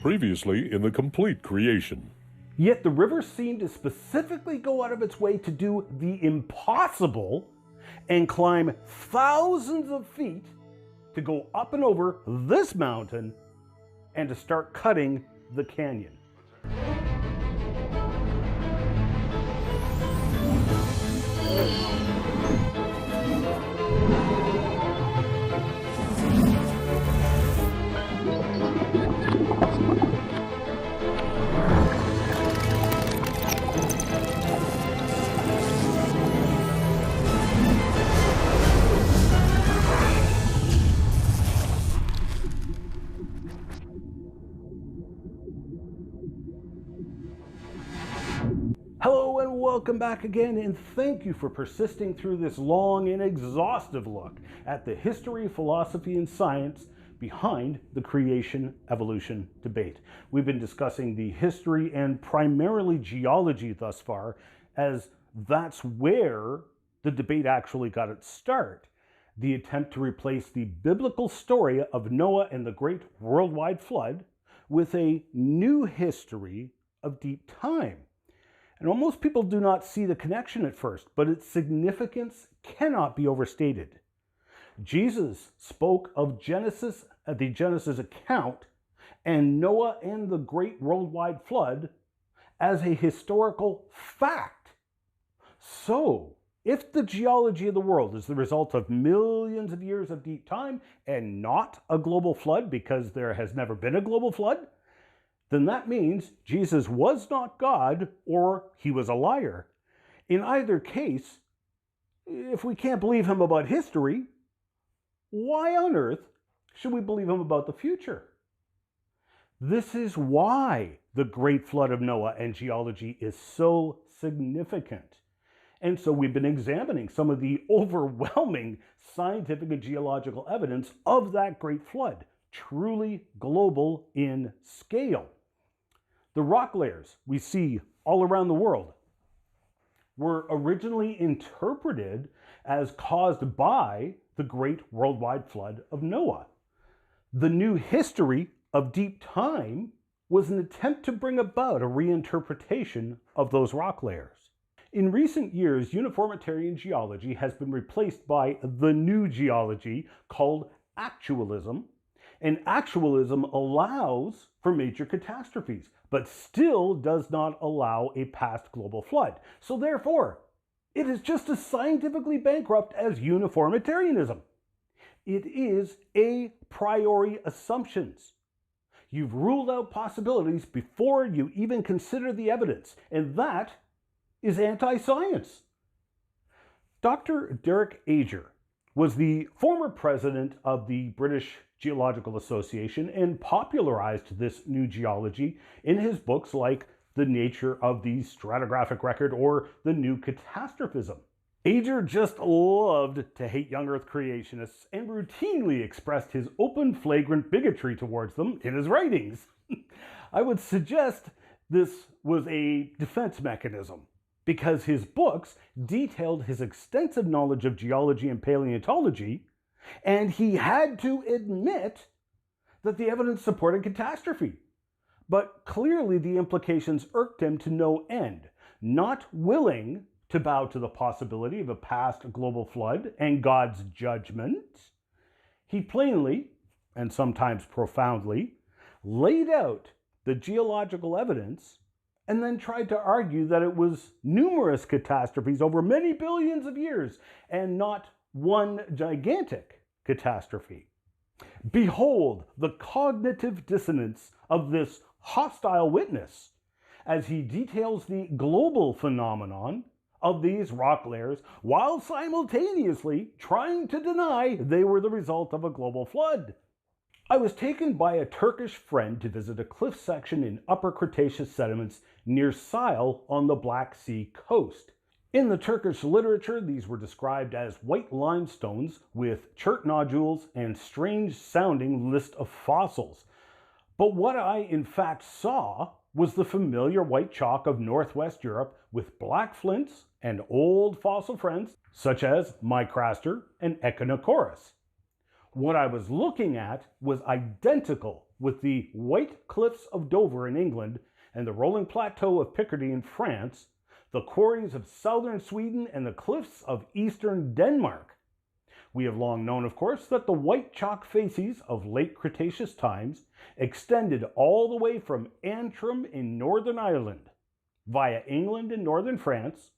Previously in the complete creation. Yet the river seemed to specifically go out of its way to do the impossible and climb thousands of feet to go up and over this mountain and to start cutting the canyon. Hello and welcome back again, and thank you for persisting through this long and exhaustive look at the history, philosophy, and science behind the creation-evolution debate. We've been discussing the history and primarily geology thus far, as that's where the debate actually got its start. The attempt to replace the biblical story of Noah and the great worldwide flood with a new history of deep time. And most people do not see the connection at first, but its significance cannot be overstated. Jesus spoke of Genesis, the Genesis account, and Noah and the great worldwide flood as a historical fact. So, if the geology of the world is the result of millions of years of deep time and not a global flood because there has never been a global flood, then that means Jesus was not God or he was a liar. In either case, if we can't believe him about history, why on earth should we believe him about the future? This is why the great flood of Noah and geology is so significant. And so we've been examining some of the overwhelming scientific and geological evidence of that great flood, truly global in scale. The rock layers we see all around the world were originally interpreted as caused by the great worldwide flood of Noah. The new history of deep time was an attempt to bring about a reinterpretation of those rock layers. In recent years, uniformitarian geology has been replaced by the new geology called actualism. And actualism allows for major catastrophes, but still does not allow a past global flood. So therefore, it is just as scientifically bankrupt as uniformitarianism. It is a priori assumptions. You've ruled out possibilities before you even consider the evidence, and that is anti-science. Dr. Derek Ager was the former president of the British Geological Association and popularized this new geology in his books like The Nature of the Stratigraphic Record or The New Catastrophism. Ager just loved to hate young Earth creationists and routinely expressed his open, flagrant bigotry towards them in his writings. I would suggest this was a defense mechanism, because his books detailed his extensive knowledge of geology and paleontology, and he had to admit that the evidence supported catastrophe. But clearly the implications irked him to no end. Not willing to bow to the possibility of a past global flood and God's judgment, he plainly, and sometimes profoundly, laid out the geological evidence and then tried to argue that it was numerous catastrophes over many billions of years and not one gigantic catastrophe. Behold the cognitive dissonance of this hostile witness as he details the global phenomenon of these rock layers while simultaneously trying to deny they were the result of a global flood. I was taken by a Turkish friend to visit a cliff section in Upper Cretaceous sediments near Sile on the Black Sea coast. In the Turkish literature, these were described as white limestones with chert nodules and strange-sounding list of fossils. But what I in fact saw was the familiar white chalk of Northwest Europe with black flints and old fossil friends such as Micraster and Echinocoris. what I was looking at was identical with the White Cliffs of Dover in England and the rolling plateau of Picardy in France, the quarries of southern Sweden, and the cliffs of eastern Denmark. We have long known, of course, that the white chalk facies of late Cretaceous times extended all the way from Antrim in Northern Ireland, via England and northern France,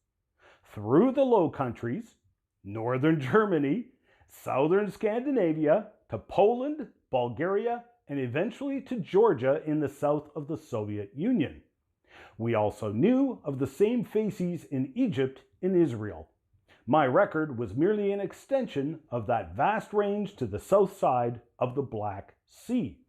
through the Low Countries, northern Germany, southern Scandinavia, to Poland, Bulgaria, and eventually to Georgia in the south of the Soviet Union. We also knew of the same facies in Egypt and Israel. My record was merely an extension of that vast range to the south side of the Black Sea.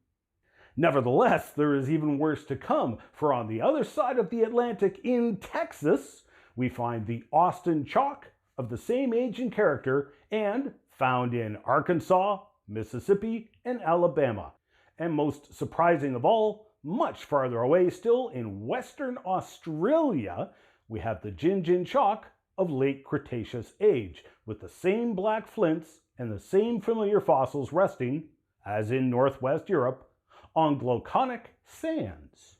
Nevertheless, there is even worse to come, for on the other side of the Atlantic in Texas, we find the Austin chalk of the same age and character and found in Arkansas, Mississippi, and Alabama. And most surprising of all, much farther away still in Western Australia, we have the Gingin chalk of late Cretaceous age, with the same black flints and the same familiar fossils resting, as in Northwest Europe, on glauconic sands.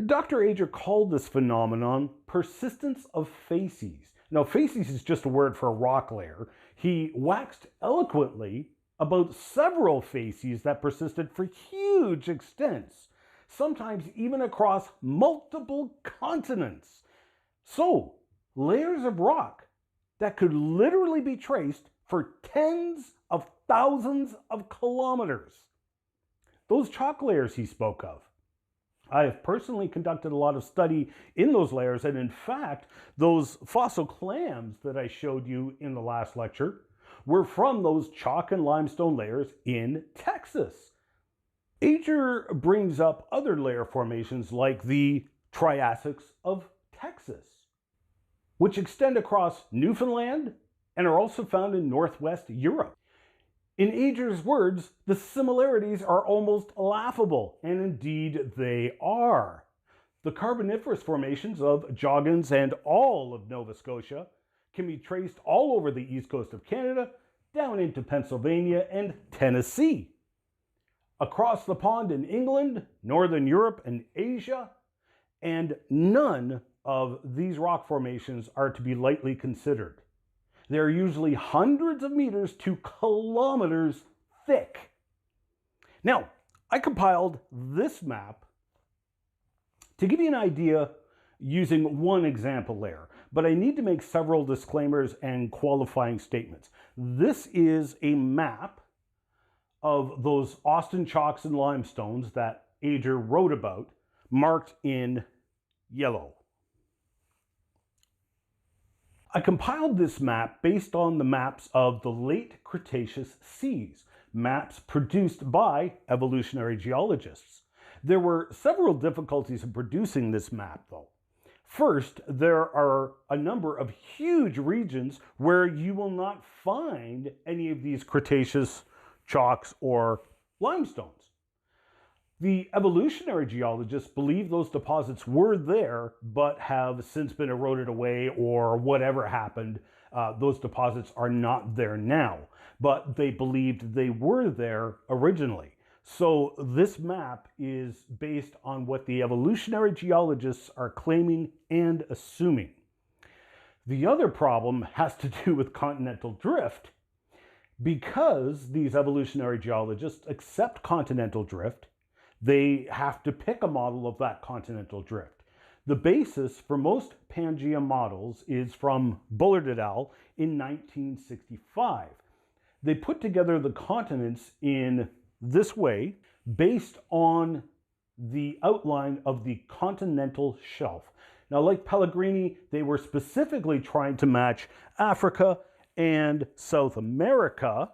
Dr. Ager called this phenomenon persistence of facies. Now, facies is just a word for a rock layer. He waxed eloquently about several facies that persisted for huge extents, sometimes even across multiple continents. So, layers of rock that could literally be traced for tens of thousands of kilometers. Those chalk layers he spoke of. I have personally conducted a lot of study in those layers, and in fact, those fossil clams that I showed you in the last lecture were from those chalk and limestone layers in Texas. Ager brings up other layer formations like the Triassics of Texas, which extend across Newfoundland and are also found in Northwest Europe. In Ager's words, the similarities are almost laughable, and indeed they are. The Carboniferous formations of Joggins and all of Nova Scotia can be traced all over the east coast of Canada, down into Pennsylvania and Tennessee. Across the pond in England, Northern Europe, and Asia, and none of these rock formations are to be lightly considered. They're usually hundreds of meters to kilometers thick. Now, I compiled this map to give you an idea using one example layer, but I need to make several disclaimers and qualifying statements. This is a map of those Austin chalks and limestones that Ager wrote about, marked in yellow. I compiled this map based on the maps of the late Cretaceous seas, maps produced by evolutionary geologists. There were several difficulties in producing this map, though. First, there are a number of huge regions where you will not find any of these Cretaceous chalks or limestones. The evolutionary geologists believe those deposits were there, but have since been eroded away, or whatever happened. Those deposits are not there now, but they believed they were there originally. So this map is based on what the evolutionary geologists are claiming and assuming. The other problem has to do with continental drift. Because these evolutionary geologists accept continental drift, they have to pick a model of that continental drift. The basis for most Pangea models is from Bullard et al. In 1965. They put together the continents in this way based on the outline of the continental shelf. Now, like Pellegrini, they were specifically trying to match Africa and South America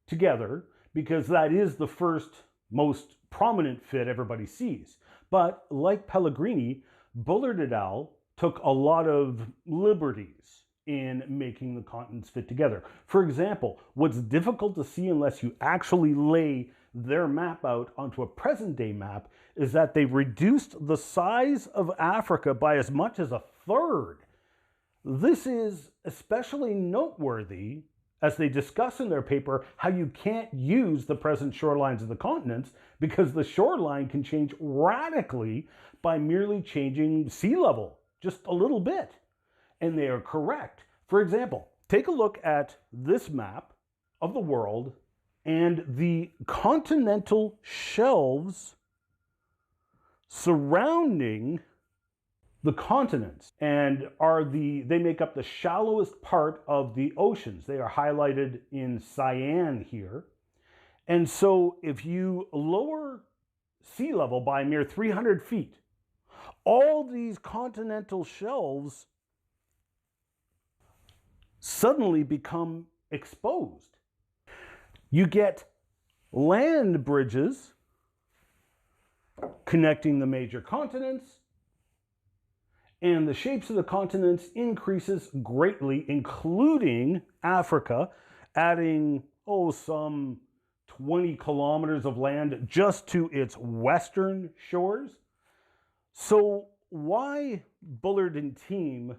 together because that is the first most prominent fit everybody sees. But like Pellegrini, Bullard et al. Took a lot of liberties in making the continents fit together. For example, what's difficult to see unless you actually lay their map out onto a present-day map is that they reduced the size of Africa by as much as a third. This is especially noteworthy as they discuss in their paper how you can't use the present shorelines of the continents because the shoreline can change radically by merely changing sea level just a little bit. And they are correct. For example, take a look at this map of the world and the continental shelves surrounding the continents and they make up the shallowest part of the oceans. They are highlighted in cyan here. And so if you lower sea level by a mere 300 feet, all these continental shelves suddenly become exposed. You get land bridges connecting the major continents, and the shapes of the continents increases greatly, including Africa, adding, some 20 kilometers of land just to its western shores. So why Bullard and team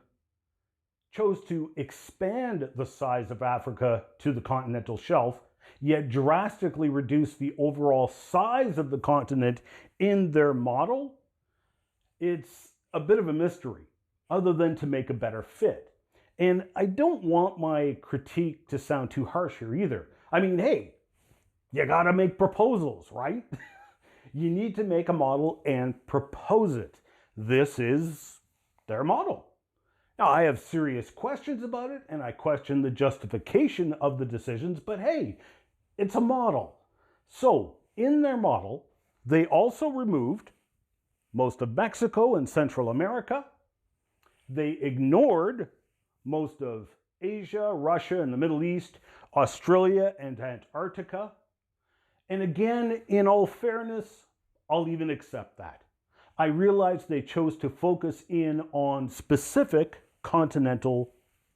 chose to expand the size of Africa to the continental shelf, yet drastically reduce the overall size of the continent in their model, it's a bit of a mystery, other than to make a better fit. And I don't want my critique to sound too harsh here either. I mean, hey, you gotta make proposals, right? You need to make a model and propose it. This is their model. Now, I have serious questions about it, and I question the justification of the decisions, but hey, it's a model. So, in their model, they also removed most of Mexico and Central America. They ignored most of Asia, Russia, and the Middle East, Australia, and Antarctica. And again, in all fairness, I'll even accept that. I realize they chose to focus in on specific continental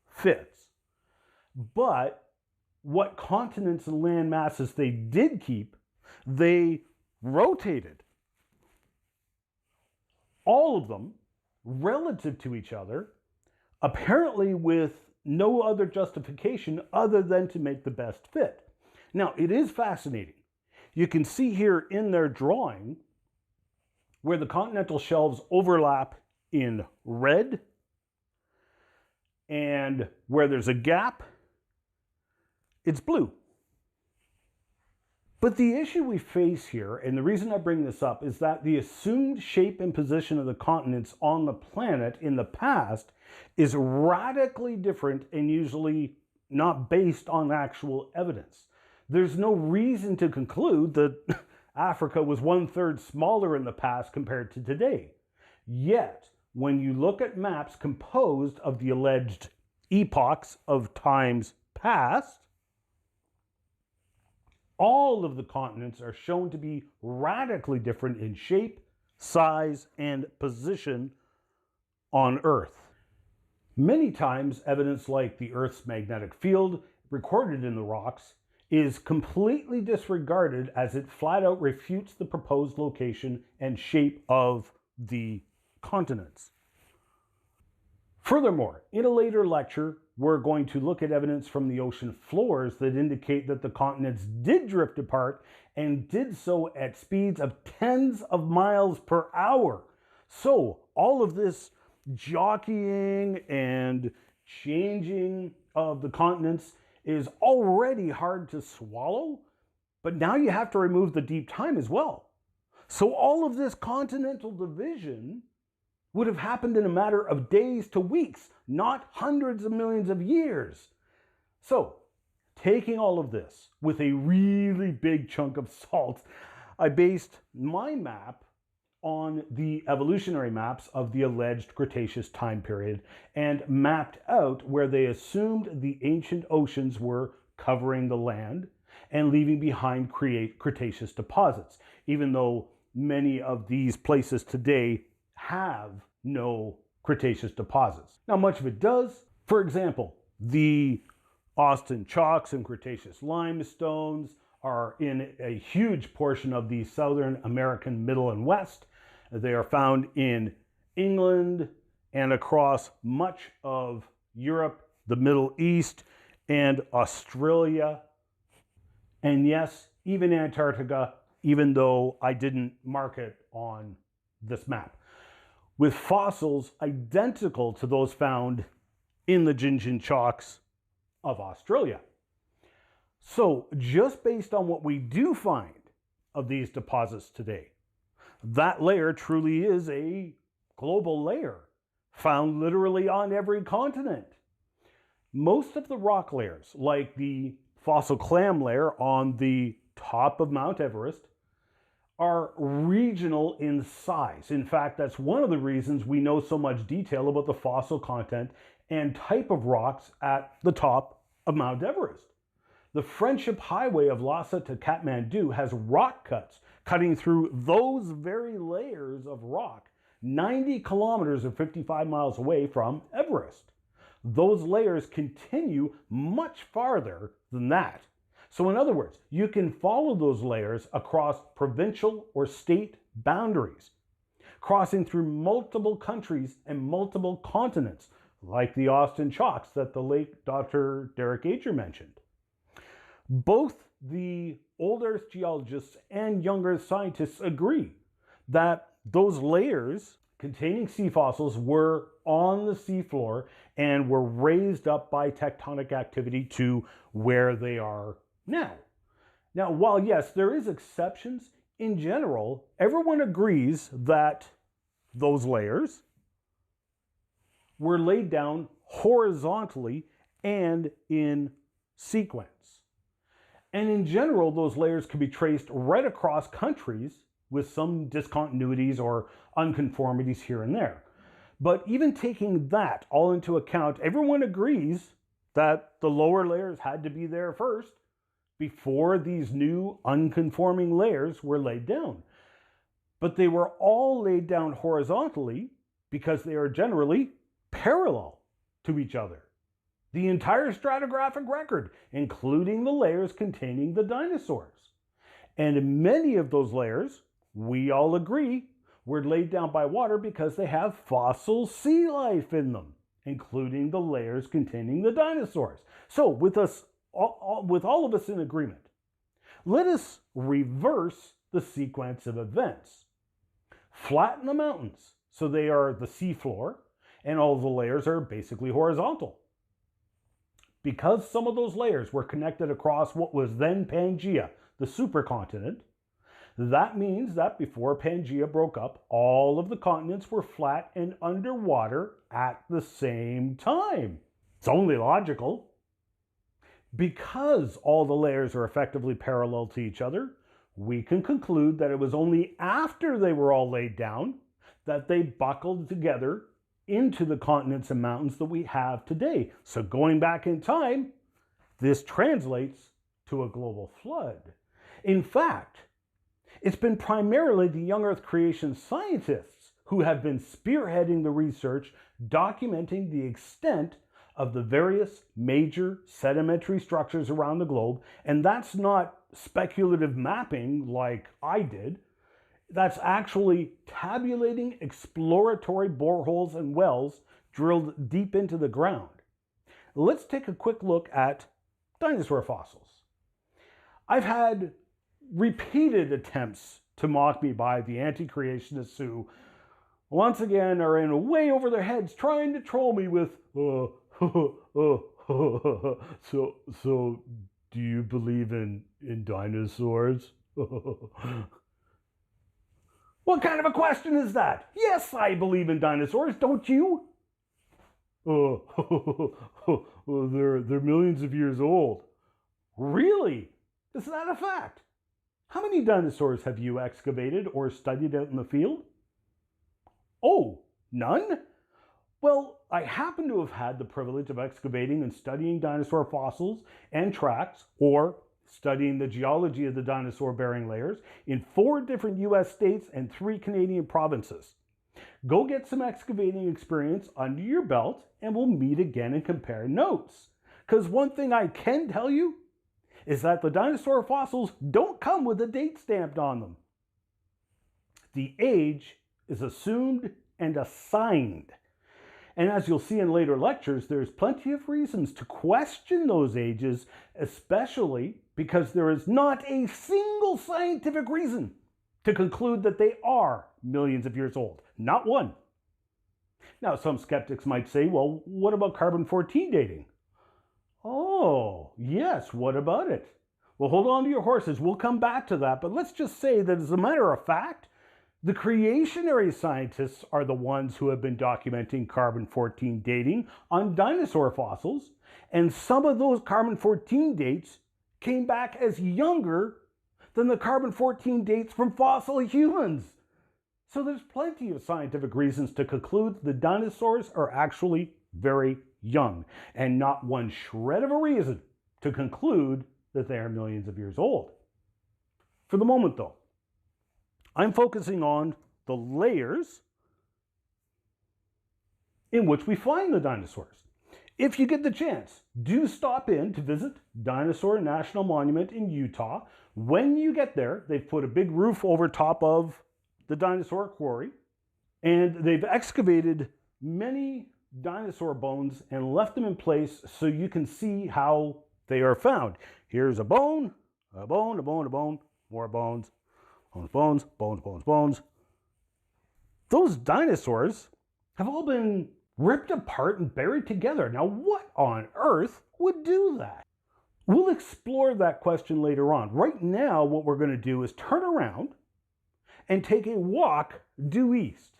fits. But what continents and land masses they did keep, they rotated. All of them relative to each other, apparently with no other justification other than to make the best fit. Now, it is fascinating. You can see here in their drawing where the continental shelves overlap in red, and where there's a gap, it's blue. But the issue we face here, and the reason I bring this up, is that the assumed shape and position of the continents on the planet in the past is radically different and usually not based on actual evidence. There's no reason to conclude that Africa was 1/3 smaller in the past compared to today. Yet, when you look at maps composed of the alleged epochs of times past, all of the continents are shown to be radically different in shape, size, and position on Earth. Many times, evidence like the Earth's magnetic field recorded in the rocks is completely disregarded as it flat out refutes the proposed location and shape of the continents. Furthermore, in a later lecture, we're going to look at evidence from the ocean floors that indicate that the continents did drift apart and did so at speeds of tens of miles per hour. So all of this jockeying and changing of the continents is already hard to swallow, but now you have to remove the deep time as well. So all of this continental division would have happened in a matter of days to weeks, not hundreds of millions of years. So, taking all of this with a really big chunk of salt, I based my map on the evolutionary maps of the alleged Cretaceous time period and mapped out where they assumed the ancient oceans were covering the land and leaving behind Cretaceous deposits, even though many of these places today have no Cretaceous deposits. Now, much of it does. For example, the Austin chalks and Cretaceous limestones are in a huge portion of the Southern American Middle and West. They are found in England and across much of Europe, the Middle East, and Australia, and yes, even Antarctica, even though I didn't mark it on this map, with fossils identical to those found in the Gingin chalks of Australia. So just based on what we do find of these deposits today, that layer truly is a global layer found literally on every continent. Most of the rock layers, like the fossil clam layer on the top of Mount Everest, are regional in size. In fact, that's one of the reasons we know so much detail about the fossil content and type of rocks at the top of Mount Everest. The Friendship Highway of Lhasa to Kathmandu has rock cuts cutting through those very layers of rock 90 kilometers or 55 miles away from Everest. Those layers continue much farther than that. So in other words, you can follow those layers across provincial or state boundaries, crossing through multiple countries and multiple continents, like the Austin Chalks that the late Dr. Derek Ager mentioned. Both the old Earth geologists and young Earth scientists agree that those layers containing sea fossils were on the seafloor and were raised up by tectonic activity to where they are now. Now, while yes, there is exceptions, in general, everyone agrees that those layers were laid down horizontally and in sequence. And in general, those layers can be traced right across countries with some discontinuities or unconformities here and there. But even taking that all into account, everyone agrees that the lower layers had to be there first before these new unconforming layers were laid down. But they were all laid down horizontally because they are generally parallel to each other. The entire stratigraphic record, including the layers containing the dinosaurs. And many of those layers, we all agree, were laid down by water because they have fossil sea life in them, including the layers containing the dinosaurs. So with all of us in agreement, let us reverse the sequence of events. Flatten the mountains so they are the seafloor and all the layers are basically horizontal. Because some of those layers were connected across what was then Pangaea, the supercontinent, that means that before Pangaea broke up, all of the continents were flat and underwater at the same time. It's only logical. Because all the layers are effectively parallel to each other, we can conclude that it was only after they were all laid down that they buckled together into the continents and mountains that we have today. So going back in time, this translates to a global flood. In fact, it's been primarily the young Earth creation scientists who have been spearheading the research documenting the extent of the various major sedimentary structures around the globe. And that's not speculative mapping like I did. That's actually tabulating exploratory boreholes and wells drilled deep into the ground. Let's take a quick look at dinosaur fossils. I've had repeated attempts to mock me by the anti-creationists who, once again, are in way over their heads trying to troll me with, so do you believe in dinosaurs? What kind of a question is that? Yes, I believe in dinosaurs, don't you? Well, they're millions of years old. Really? Is that a fact? How many dinosaurs have you excavated or studied out in the field? Oh, none? Well, I happen to have had the privilege of excavating and studying dinosaur fossils and tracks, or studying the geology of the dinosaur-bearing layers in 4 different US states and 3 Canadian provinces. Go get some excavating experience under your belt and we'll meet again and compare notes. Because one thing I can tell you is that the dinosaur fossils don't come with a date stamped on them. The age is assumed and assigned. And as you'll see in later lectures, there's plenty of reasons to question those ages, especially because there is not a single scientific reason to conclude that they are millions of years old. Not one. Now, some skeptics might say, well, what about carbon-14 dating? Oh, yes, what about it? Well, hold on to your horses. We'll come back to that. But let's just say that as a matter of fact, the creationary scientists are the ones who have been documenting carbon-14 dating on dinosaur fossils. And some of those carbon-14 dates came back as younger than the carbon-14 dates from fossil humans. So there's plenty of scientific reasons to conclude the dinosaurs are actually very young, and not one shred of a reason to conclude that they are millions of years old. For the moment, though, I'm focusing on the layers in which we find the dinosaurs. If you get the chance, do stop in to visit Dinosaur National Monument in Utah. When you get there, they've put a big roof over top of the dinosaur quarry, and they've excavated many dinosaur bones and left them in place so you can see how they are found. Here's a bone, a bone, a bone, a bone, more bones, bones, bones, bones, bones, bones. Those dinosaurs have all been ripped apart and buried together. Now, what on earth would do that? We'll explore that question later on. Right now, what we're going to do is turn around and take a walk due east.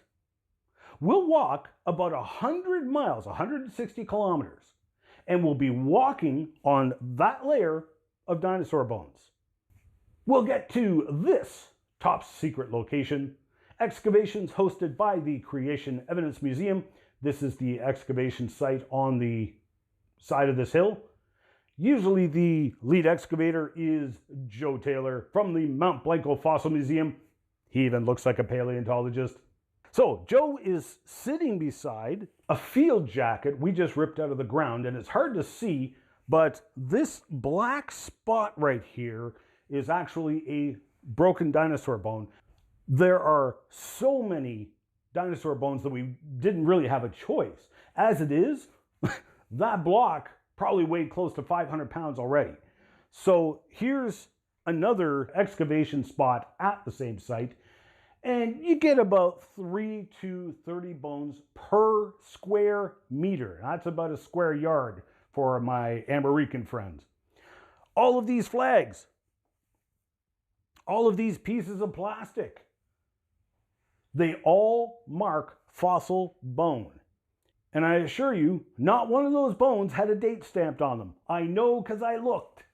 We'll walk about 100 miles, 160 kilometers, and we'll be walking on that layer of dinosaur bones. We'll get to this top secret location, excavations hosted by the Creation Evidence Museum. This is the excavation site on the side of this hill. Usually the lead excavator is Joe Taylor from the Mount Blanco Fossil Museum. He even looks like a paleontologist. So Joe is sitting beside a field jacket we just ripped out of the ground, and it's hard to see, but this black spot right here is actually a broken dinosaur bone. There are so many dinosaur bones that we didn't really have a choice. As it is, that block probably weighed close to 500 pounds already. So here's another excavation spot at the same site, and you get about 3 to 30 bones per square meter. That's about a square yard for my American friends. All of these flags, all of these pieces of plastic, they all mark fossil bone. And I assure you, not one of those bones had a date stamped on them. I know because I looked.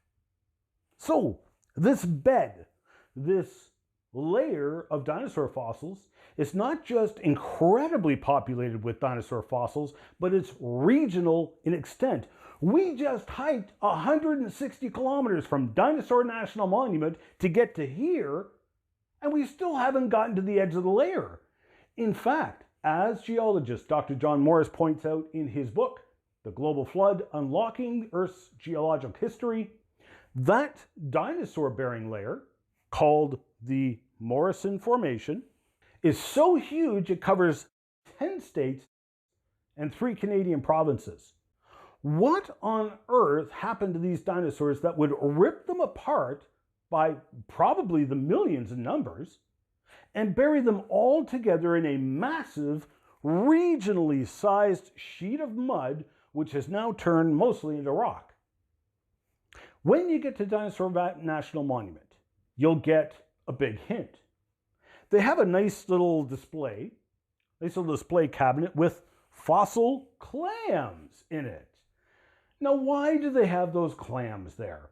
So, this bed, this layer of dinosaur fossils, is not just incredibly populated with dinosaur fossils, but it's regional in extent. We just hiked 160 kilometers from Dinosaur National Monument to get to here, and we still haven't gotten to the edge of the layer. In fact, as geologist Dr. John Morris points out in his book, The Global Flood: Unlocking Earth's Geologic History, that dinosaur-bearing layer, called the Morrison Formation, is so huge it covers 10 states and 3 Canadian provinces. What on earth happened to these dinosaurs that would rip them apart by probably the millions in numbers and bury them all together in a massive, regionally sized sheet of mud, which has now turned mostly into rock? When you get to Dinosaur National Monument, you'll get a big hint. They have a nice little display cabinet with fossil clams in it. Now, why do they have those clams there?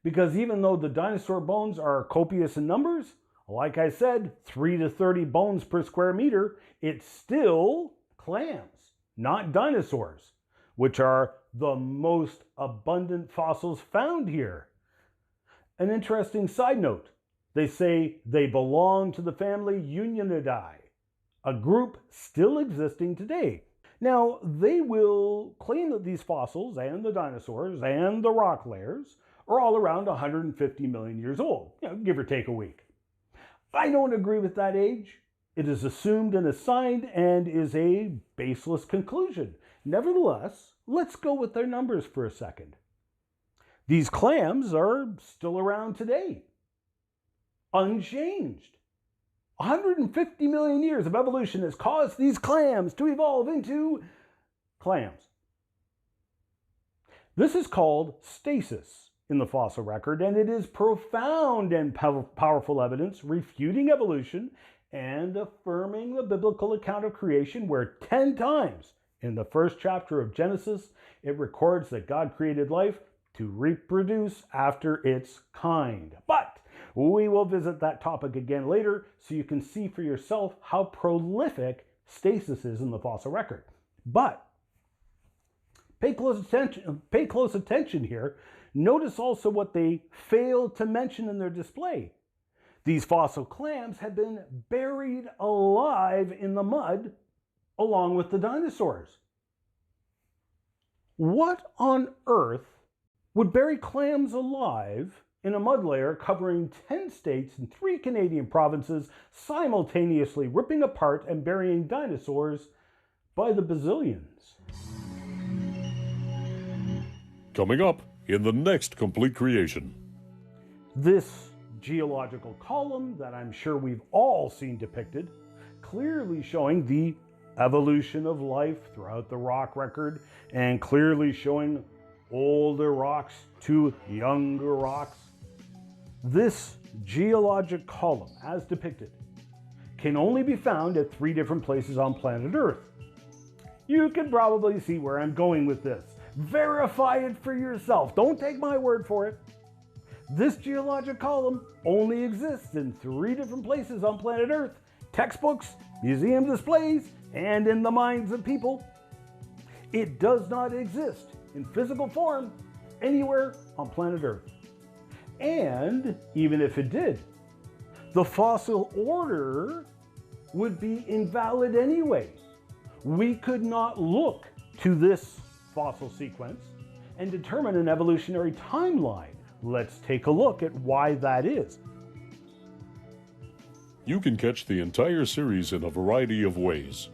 Because even though the dinosaur bones are copious in numbers, like I said, 3 to 30 bones per square meter, it's still clams, not dinosaurs, which are the most abundant fossils found here. An interesting side note, they say they belong to the family Unionidae, a group still existing today. Now, they will claim that these fossils and the dinosaurs and the rock layers are all around 150 million years old, give or take a week. I don't agree with that age. It is assumed and assigned and is a baseless conclusion. Nevertheless, let's go with their numbers for a second. These clams are still around today, unchanged. 150 million years of evolution has caused these clams to evolve into clams. This is called stasis in the fossil record, and it is profound and powerful evidence refuting evolution and affirming the biblical account of creation, where 10 times in the first chapter of Genesis, it records that God created life to reproduce after its kind. But we will visit that topic again later so you can see for yourself how prolific stasis is in the fossil record. But pay close attention here. Notice also what they failed to mention in their display. These fossil clams had been buried alive in the mud along with the dinosaurs. What on earth would bury clams alive in a mud layer covering 10 states and 3 Canadian provinces, simultaneously ripping apart and burying dinosaurs by the bazillions? Coming up in the next Complete Creation. This geological column that I'm sure we've all seen depicted, clearly showing the evolution of life throughout the rock record and clearly showing older rocks to younger rocks. This geologic column, as depicted, can only be found at 3 different places on planet Earth. You can probably see where I'm going with this. Verify it for yourself. Don't take my word for it. This geologic column only exists in 3 different places on planet Earth: textbooks, museum displays, and in the minds of people. It does not exist in physical form anywhere on planet Earth. And even if it did, the fossil order would be invalid anyway. We could not look to this fossil sequence and determine an evolutionary timeline. Let's take a look at why that is. You can catch the entire series in a variety of ways.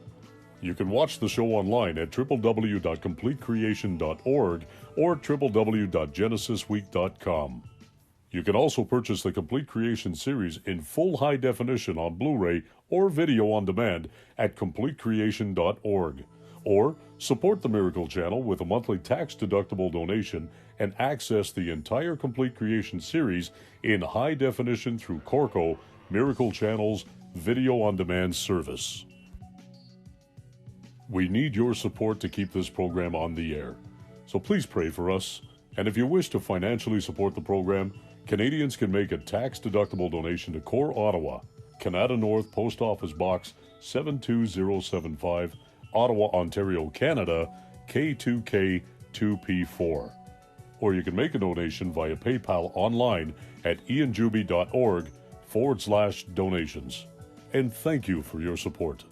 You can watch the show online at www.completecreation.org or www.genesisweek.com. You can also purchase the Complete Creation series in full high definition on Blu-ray or video on demand at completecreation.org. Or support the Miracle Channel with a monthly tax-deductible donation and access the entire Complete Creation series in high definition through Corco, Miracle Channel's video-on-demand service. We need your support to keep this program on the air, so please pray for us. And if you wish to financially support the program, Canadians can make a tax-deductible donation to Core Ottawa, Canada North Post Office Box 72075, Ottawa, Ontario, Canada, K2K2P4. Or you can make a donation via PayPal online at ianjuby.org/donations. And thank you for your support.